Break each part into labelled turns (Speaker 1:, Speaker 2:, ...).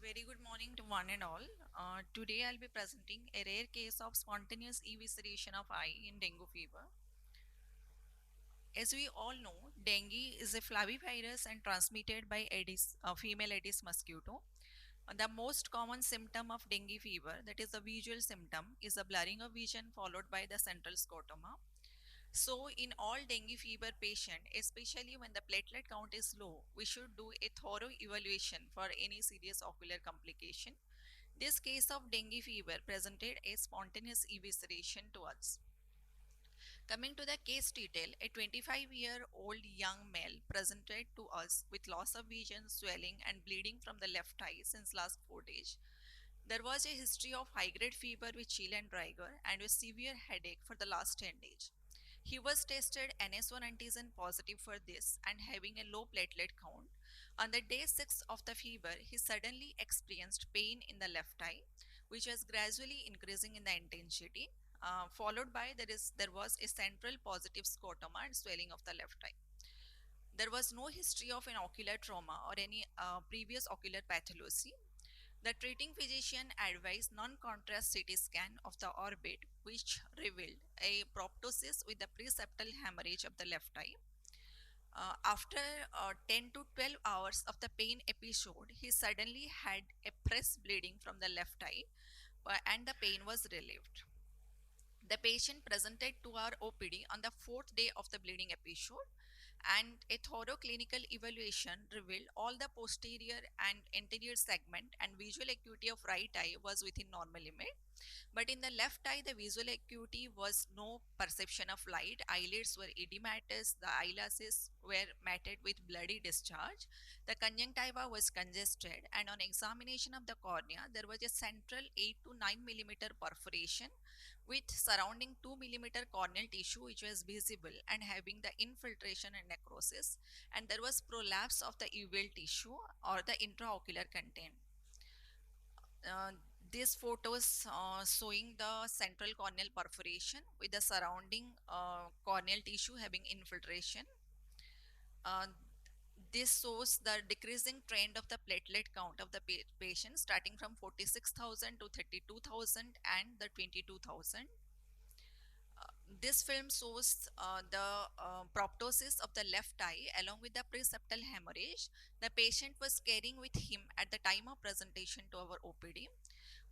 Speaker 1: Very good morning to one and all. Today I'll be presenting a rare case of spontaneous evisceration of eye in dengue fever. As we all know, dengue is a flavivirus and transmitted by Aedes, female Aedes mosquito. The most common symptom of dengue fever, that is the visual symptom, is a blurring of vision followed by the central scotoma. So in all dengue fever patient, especially when the platelet count is low, we should do a thorough evaluation for any serious ocular complication. This case of dengue fever presented a spontaneous evisceration to us. Coming to the case detail, a 25-year-old young male presented to us with loss of vision, swelling and bleeding from the left eye since last 4 days. There was a history of high-grade fever with chill and rigor and a severe headache for the last 10 days. He was tested NS1 antigen positive for this and having a low platelet count. On the day 6 of the fever, he suddenly experienced pain in the left eye, which was gradually increasing in the intensity, followed by there was a central positive scotoma and swelling of the left eye. There was no history of an ocular trauma or any previous ocular pathology. The treating physician advised non-contrast CT scan of the orbit, which revealed a proptosis with the preseptal hemorrhage of the left eye. After 10 to 12 hours of the pain episode, he suddenly had a press bleeding from the left eye and the pain was relieved. The patient presented to our OPD on the 4th day of the bleeding episode, and a thorough clinical evaluation revealed all the posterior and anterior segment and visual acuity of right eye was within normal limit. But in the left eye, the visual acuity was no perception of light. Eyelids were edematous. The eyelashes were matted with bloody discharge. The conjunctiva was congested. And on examination of the cornea, there was a central 8 to 9 millimeter perforation with surrounding 2 millimeter corneal tissue, which was visible and having the infiltration and necrosis. And there was prolapse of the uveal tissue or the intraocular content. These photos showing the central corneal perforation with the surrounding corneal tissue having infiltration. Uh, this shows the decreasing trend of the platelet count of the patient starting from 46,000 to 32,000 and the 22,000. This film shows the proptosis of the left eye along with the preseptal hemorrhage. The patient was carrying with him at the time of presentation to our OPD.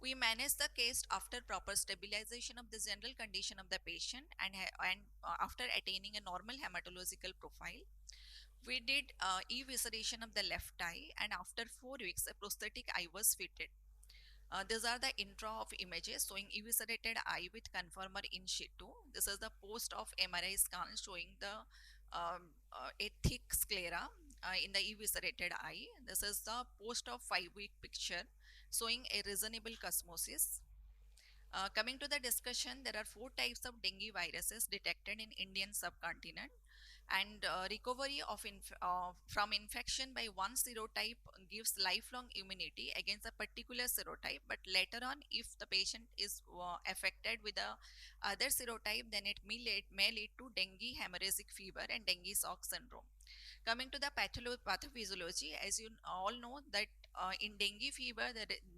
Speaker 1: We managed the case after proper stabilization of the general condition of the patient and after attaining a normal hematological profile. We did evisceration of the left eye, and after 4 weeks, a prosthetic eye was fitted. These are the intra of images showing eviscerated eye with conformer in situ. This is the post of MRI scan showing the a thick sclera in the eviscerated eye. This is the post of 5-week picture showing a reasonable cosmosis. Coming to the discussion, there are 4 types of dengue viruses detected in Indian subcontinent, and recovery from infection by one serotype gives lifelong immunity against a particular serotype. But later on, if the patient is affected with the other serotype, then it may lead to dengue hemorrhagic fever and dengue shock syndrome. Coming to the pathophysiology, as you all know that in dengue fever,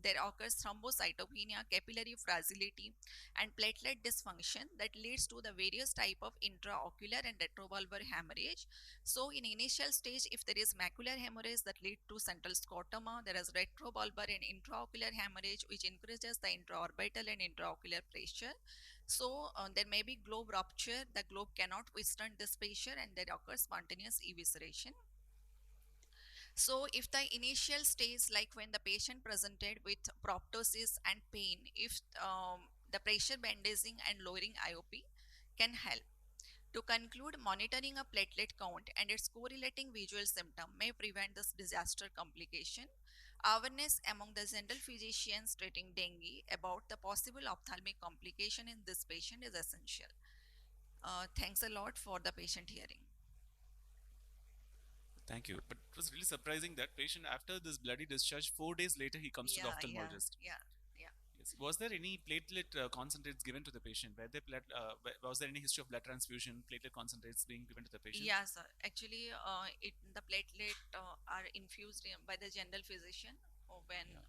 Speaker 1: there occurs thrombocytopenia, capillary fragility, and platelet dysfunction that leads to the various type of intraocular and retrovalvular hemorrhage. So in initial stage, if there is macular hemorrhage that lead to central scotoma, there is retrovalvular and intraocular hemorrhage which increases the intraorbital and intraocular pressure. So there may be globe rupture. The globe cannot withstand this pressure and there occurs spontaneous evisceration. So if the initial stage, like when the patient presented with proptosis and pain, if the pressure bandaging and lowering IOP can help. To conclude, monitoring a platelet count and its correlating visual symptom may prevent this disaster complication. Awareness among the general physicians treating dengue about the possible ophthalmic complication in this patient is essential. Thanks a lot for the patient hearing.
Speaker 2: Thank you. But it was really surprising that patient, after this bloody discharge, 4 days later, he comes to the
Speaker 1: Yeah, yeah,
Speaker 2: ophthalmologist.
Speaker 1: yeah, yeah.
Speaker 2: Yes. Was there any platelet concentrates given to the patient? Was there any history of blood transfusion, platelet concentrates being given to the patient?
Speaker 1: Yeah, sir. Actually, the platelet are infused by the general physician or when
Speaker 2: Yeah.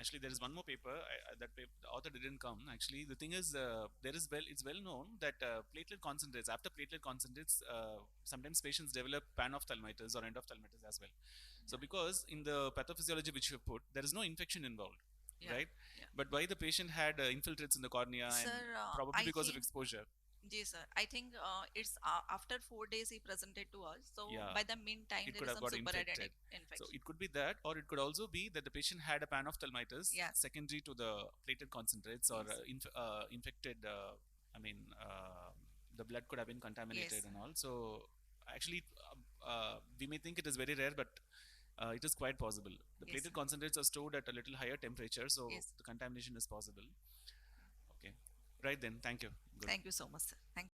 Speaker 2: Actually, there is one more paper the author didn't come. Actually, the thing is, it's well known that platelet concentrates after platelet concentrates, sometimes patients develop panophthalmitis or endophthalmitis as well. So,
Speaker 1: yeah,
Speaker 2: because in the pathophysiology which you put, there is no infection involved,
Speaker 1: yeah,
Speaker 2: right?
Speaker 1: yeah.
Speaker 2: But why the patient had infiltrates in the cornea, and
Speaker 1: Sir,
Speaker 2: probably
Speaker 1: I
Speaker 2: because of
Speaker 1: think,
Speaker 2: exposure.
Speaker 1: yes, sir. I think it's after 4 days he presented to us. So
Speaker 2: Yeah,
Speaker 1: by the meantime,
Speaker 2: it
Speaker 1: there
Speaker 2: could
Speaker 1: is
Speaker 2: have
Speaker 1: some
Speaker 2: got
Speaker 1: superinfection
Speaker 2: infected. So
Speaker 1: infection.
Speaker 2: it could be that, or it could also be that the patient had a panophthalmitis
Speaker 1: Yeah,
Speaker 2: secondary to the platelet concentrates, or
Speaker 1: yes,
Speaker 2: infected. I mean, the blood could have been contaminated
Speaker 1: yes,
Speaker 2: and all. So actually, we may think it is very rare, but it is quite possible. The
Speaker 1: yes,
Speaker 2: platelet
Speaker 1: sir.
Speaker 2: concentrates are stored at a little higher temperature, so
Speaker 1: Yes.
Speaker 2: the contamination is possible. Okay, right then. Thank you. Good.
Speaker 1: Thank you so much, sir. Thank